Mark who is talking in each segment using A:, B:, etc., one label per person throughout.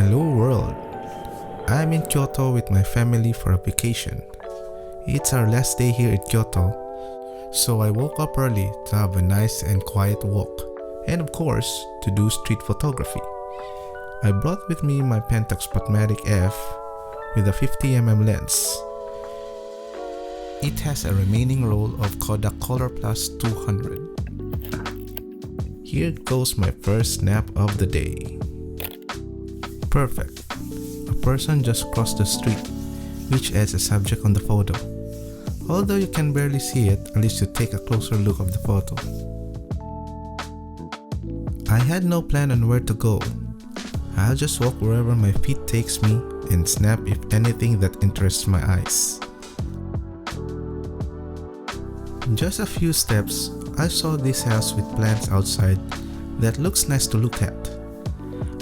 A: Hello world! I'm in Kyoto with my family for a vacation. It's our last day here in Kyoto, so I woke up early to have a nice and quiet walk, and of course, to do street photography. I brought with me my pentax Spotmatic F with a 50mm lens. It has a remaining roll of Kodak Colorplus 200. Here goes my first snap of the day. Perfect. A person just crossed the street, which adds a subject on the photo. Although you can barely see it unless you take a closer look of the photo. I had no plan on where to go. I'll just walk wherever my feet takes me and snap if anything that interests my eyes. In just a few steps, I saw this house with plants outside that looks nice to look at.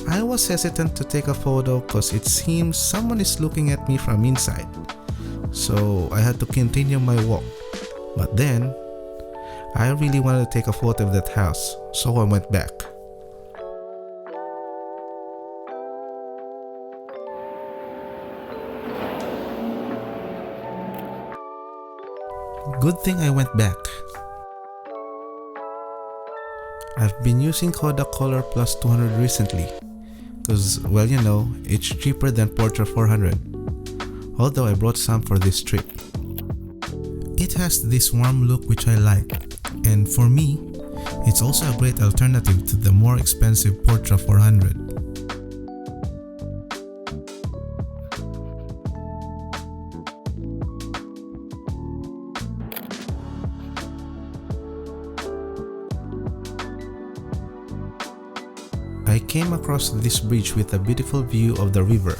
A: I was hesitant to take a photo cause it seems someone is looking at me from inside. So I had to continue my walk. But then, I really wanted to take a photo of that house, so I went back. Good thing I went back. I've been using Kodak Colorplus 200 recently, cause well you know, it's cheaper than Portra 400, although I brought some for this trip. It has this warm look which I like, and for me, it's also a great alternative to the more expensive Portra 400. I came across this bridge with a beautiful view of the river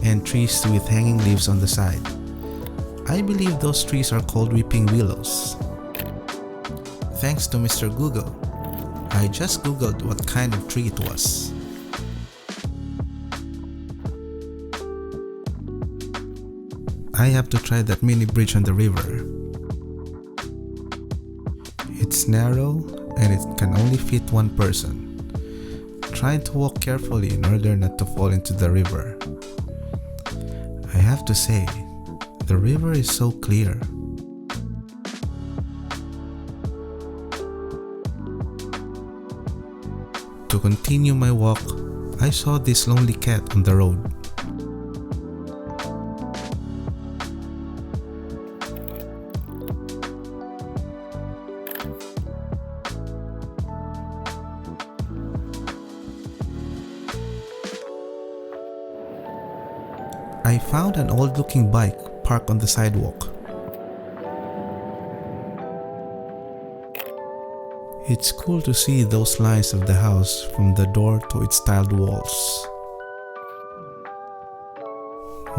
A: and trees with hanging leaves on the side. I believe those trees are called weeping willows. Thanks to Mr. Google, I just googled what kind of tree it was. I have to try that mini bridge on the river. It's narrow and it can only fit one person. Trying to walk carefully in order not to fall into the river. I have to say, the river is so clear. To continue my walk, I saw this lonely cat on the road. I found an old-looking bike parked on the sidewalk. It's cool to see those lines of the house from the door to its tiled walls.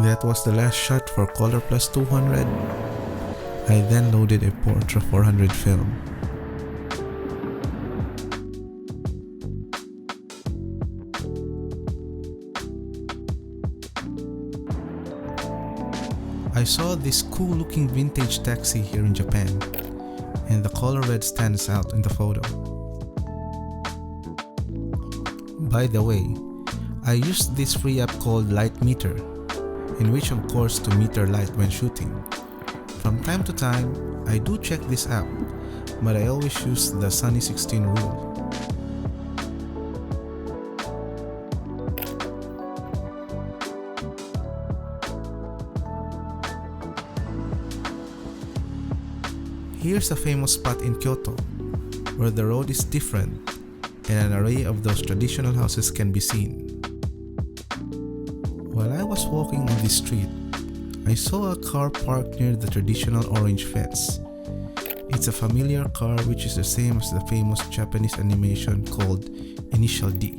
A: That was the last shot for Colorplus 200. I then loaded a Portra 400 film. I saw this cool looking vintage taxi here in Japan, and the color red stands out in the photo. By the way, I used this free app called Light Meter, in which of course to meter light when shooting. From time to time, I do check this app, but I always use the Sunny 16 rule. Here's a famous spot in Kyoto, where the road is different and an array of those traditional houses can be seen. While I was walking on this street, I saw a car parked near the traditional orange fence. It's a familiar car which is the same as the famous Japanese animation called Initial D.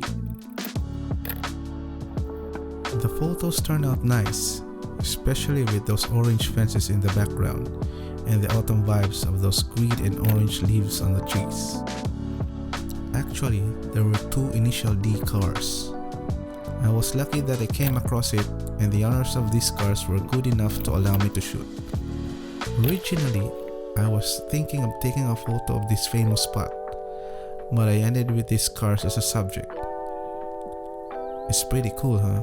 A: The photos turned out nice, especially with those orange fences in the background and the autumn vibes of those green and orange leaves on the trees. Actually, there were two Initial D cars. I was lucky that I came across it, and the owners of these cars were good enough to allow me to shoot. Originally, I was thinking of taking a photo of this famous spot, but I ended with these cars as a subject. It's pretty cool, huh?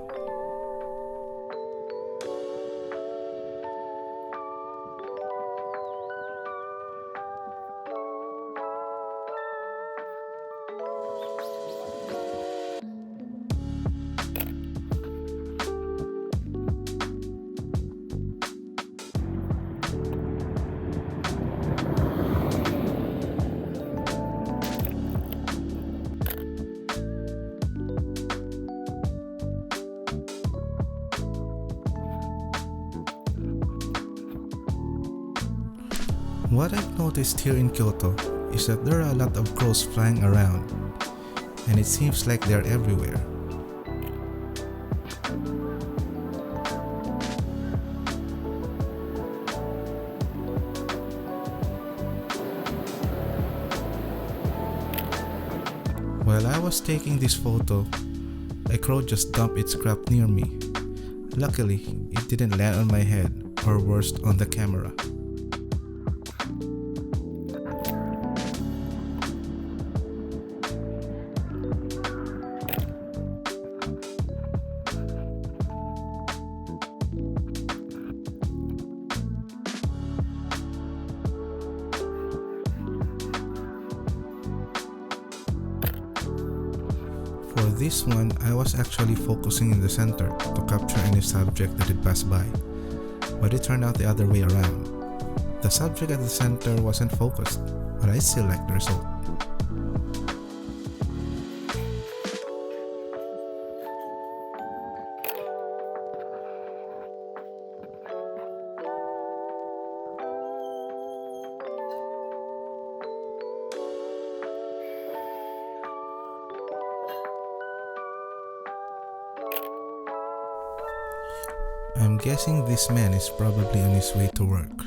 A: What I've noticed here in Kyoto is that there are a lot of crows flying around, and it seems like they're everywhere. While I was taking this photo, a crow just dumped its crap near me. Luckily, it didn't land on my head or worse on the camera. For this one, I was actually focusing in the center to capture any subject that had passed by, but it turned out the other way around. The subject at the center wasn't focused, but I still liked the result. I'm guessing this man is probably on his way to work.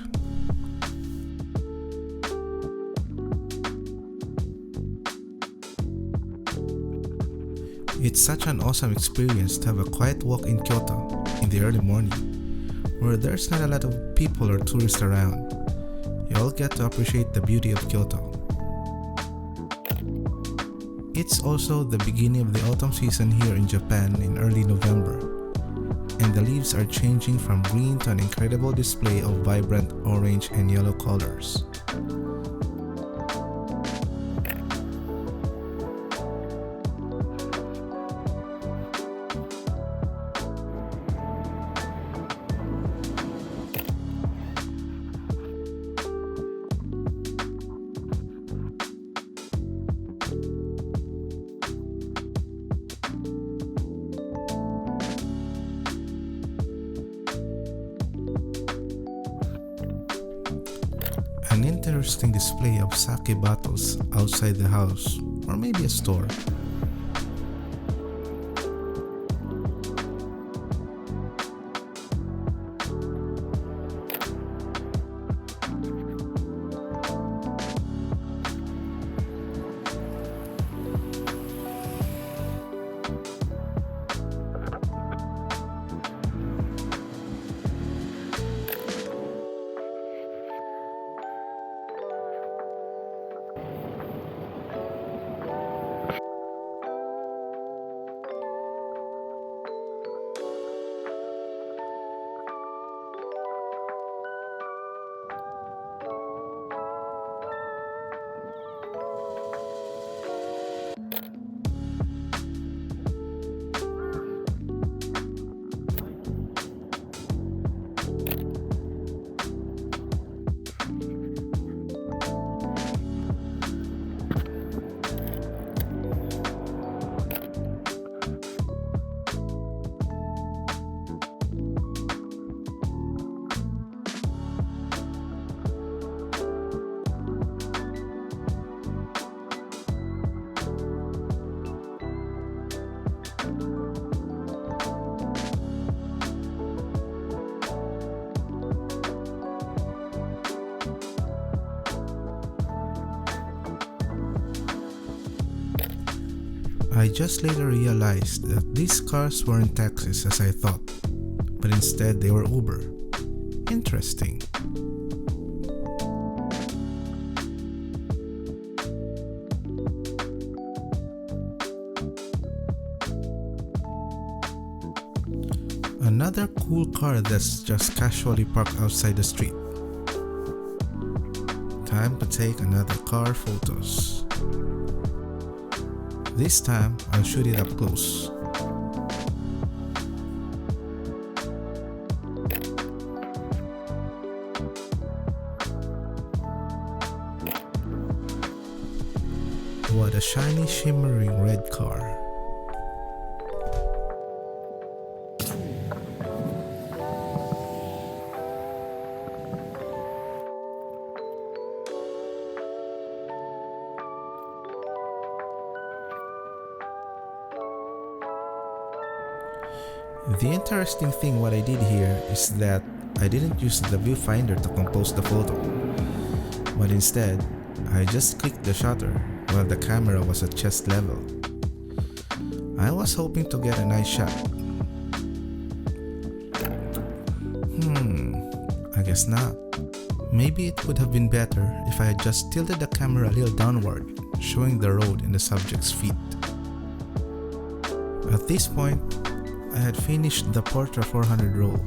A: It's such an awesome experience to have a quiet walk in Kyoto in the early morning, where there's not a lot of people or tourists around. You all get to appreciate the beauty of Kyoto. It's also the beginning of the autumn season here in Japan in early November, and the leaves are changing from green to an incredible display of vibrant orange and yellow colors. An interesting display of sake bottles outside the house, or maybe a store. I just later realized that these cars weren't taxis as I thought, but instead they were Uber. Interesting. another cool car that's just casually parked outside the street. Time to take another car photos. This time, I'll shoot it up close. What a shiny, shimmering red car. The interesting thing what I did here is that I didn't use the viewfinder to compose the photo, but instead, I just clicked the shutter while the camera was at chest level. I was hoping to get a nice shot. I guess not. Maybe it would have been better if I had just tilted the camera a little downward, showing the road and the subject's feet. At this point, I had finished the Portra 400 roll.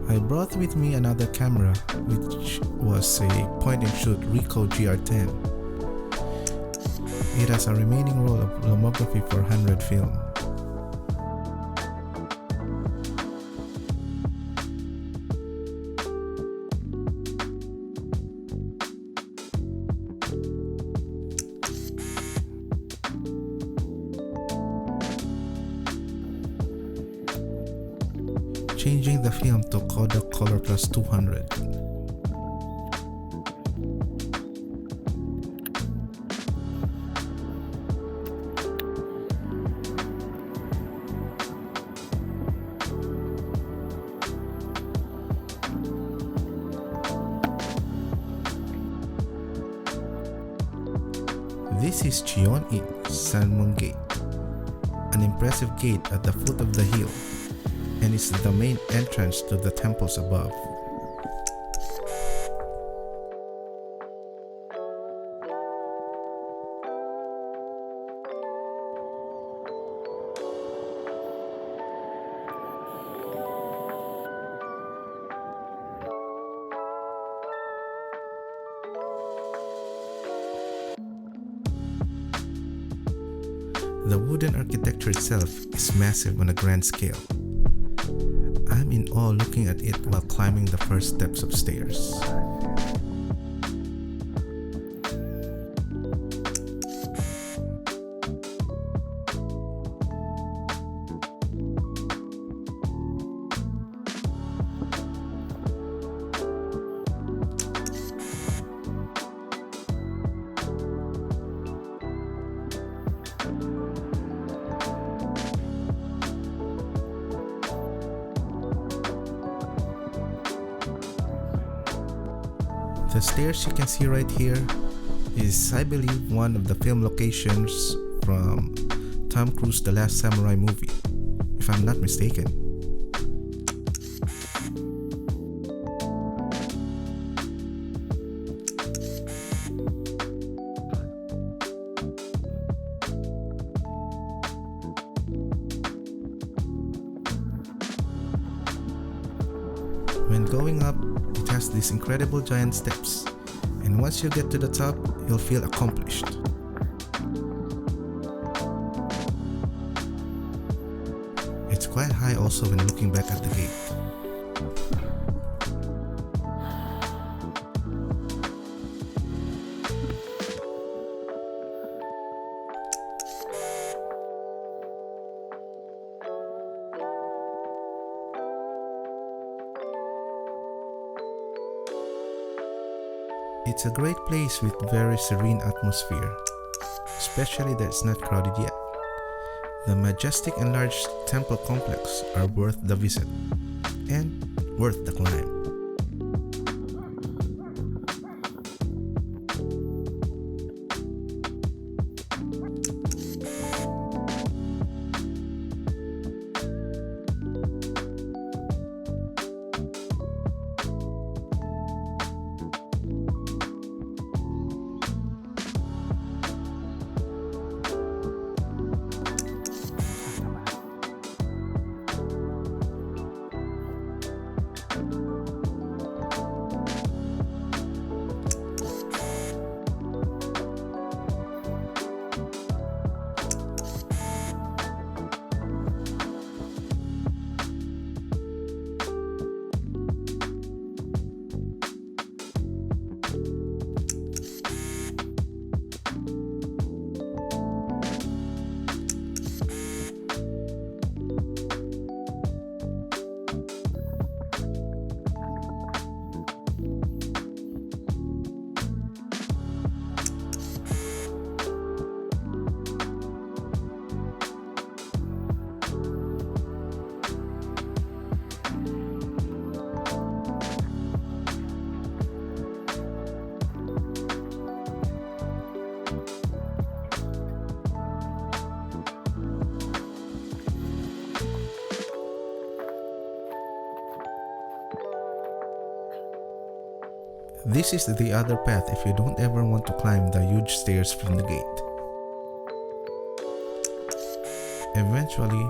A: I brought with me another camera, which was a point-and-shoot Ricoh GR10. It has a remaining roll of lomography 400 film. Changing the film to Kodak Colorplus 200. This is Cheon-in Sanmon Gate, an impressive gate at the foot of the hill, and it's the main entrance to the temples above. The wooden architecture itself is massive on a grand scale. I'm in awe looking at it while climbing the first steps of stairs. The stairs you can see right here is, I believe, one of the film locations from Tom Cruise's The Last Samurai movie, if I'm not mistaken. When going up, it has these incredible giant steps, and once you get to the top, you'll feel accomplished. It's quite high also when looking back at the gate. It's a great place with very serene atmosphere, especially that it's not crowded yet. The majestic and large temple complex are worth the visit, and worth the climb. This is the other path if you don't ever want to climb the huge stairs from the gate. Eventually,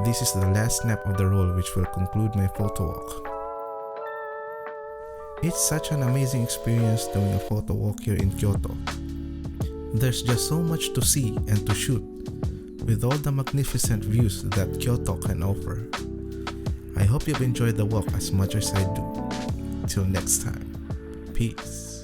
A: this is the last snap of the roll which will conclude my photo walk. It's such an amazing experience doing a photo walk here in Kyoto. There's just so much to see and to shoot, with all the magnificent views that Kyoto can offer. I hope you've enjoyed the walk as much as I do. Till next time, peace.